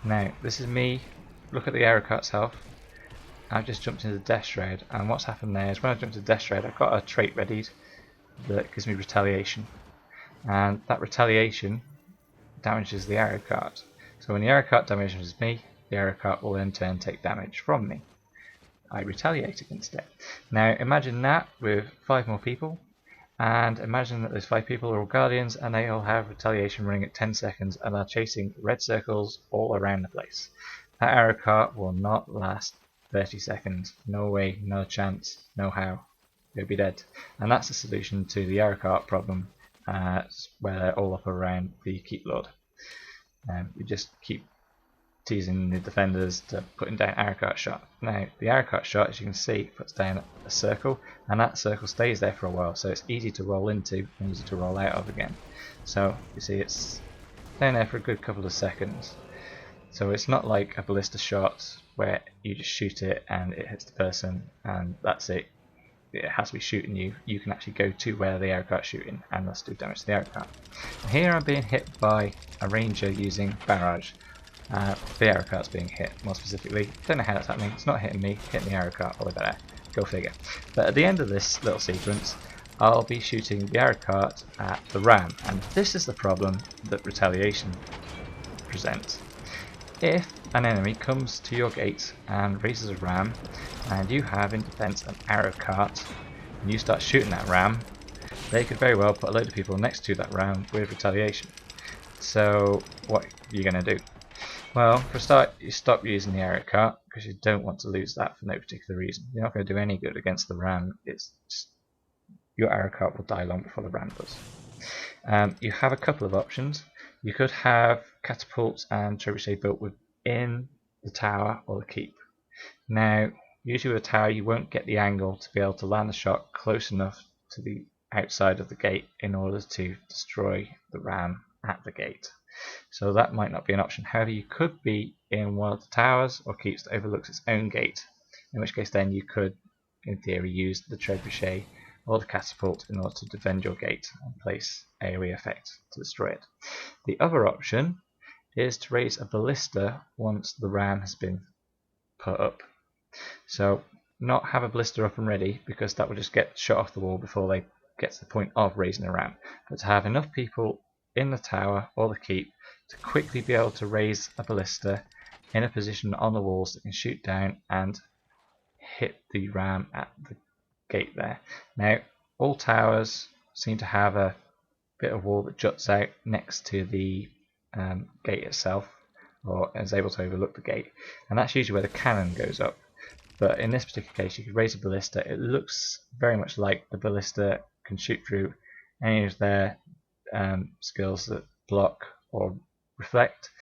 Now, this is me. Look at the arrow cart's health. I've just jumped into the Death Shroud, and what's happened there is when I jumped into Death Shroud, I've got a trait readied that gives me retaliation, and that retaliation damages the arrow cart. So when the arrow cart damages me, the arrow cart will in turn take damage from me. I retaliate against it. Now imagine that with 5 more people, and imagine that those 5 people are all guardians and they all have retaliation running at 10 seconds and are chasing red circles all around the place. That arrow cart will not last 30 seconds. No way, no chance, no how. You'll be dead. And that's the solution to the arrow cart problem, where they're all up around the keep lord. You just keep teasing the defenders to putting down arrow cart shot. Now the arrow cart shot, as you can see, puts down a circle, and that circle stays there for a while, so it's easy to roll into and easy to roll out of again. So you see it's down there for a good couple of seconds. So it's not like a ballista shot where you just shoot it and it hits the person and that's it. It has to be shooting you. You can actually go to where the arrow cart's shooting and thus do damage to the arrow cart. And here I'm being hit by a ranger using barrage. The arrow cart's being hit, more specifically. Don't know how that's happening. It's not hitting me, hitting the arrow cart all the way there. Go figure. But at the end of this little sequence, I'll be shooting the arrow cart at the ram, and this is the problem that retaliation presents. If an enemy comes to your gate and raises a ram, and you have in defense an arrow cart, and you start shooting that ram, they could very well put a load of people next to that ram with retaliation. So what are you going to do? Well, for a start, you stop using the arrow cart because you don't want to lose that for no particular reason. You're not going to do any good against the ram. It's just, your arrow cart will die long before the ram does. You have a couple of options. You could have catapults and trebuchet built within the tower or the keep. Now, usually with a tower, you won't get the angle to be able to land the shot close enough to the outside of the gate in order to destroy the ram at the gate. So that might not be an option. However, you could be in one of the towers or keeps that overlooks its own gate, in which case then you could, in theory, use the trebuchet or the catapult in order to defend your gate and place AoE effect to destroy it. The other option is to raise a ballista once the ram has been put up. So not have a ballista up and ready, because that will just get shot off the wall before they get to the point of raising a ram, but to have enough people in the tower or the keep to quickly be able to raise a ballista in a position on the walls that can shoot down and hit the ram at the gate there. Now all towers seem to have a bit of wall that juts out next to the gate itself, or is able to overlook the gate, and that's usually where the cannon goes up. But in this particular case, you could raise a ballista. It looks very much like the ballista can shoot through any of their skills that block or reflect,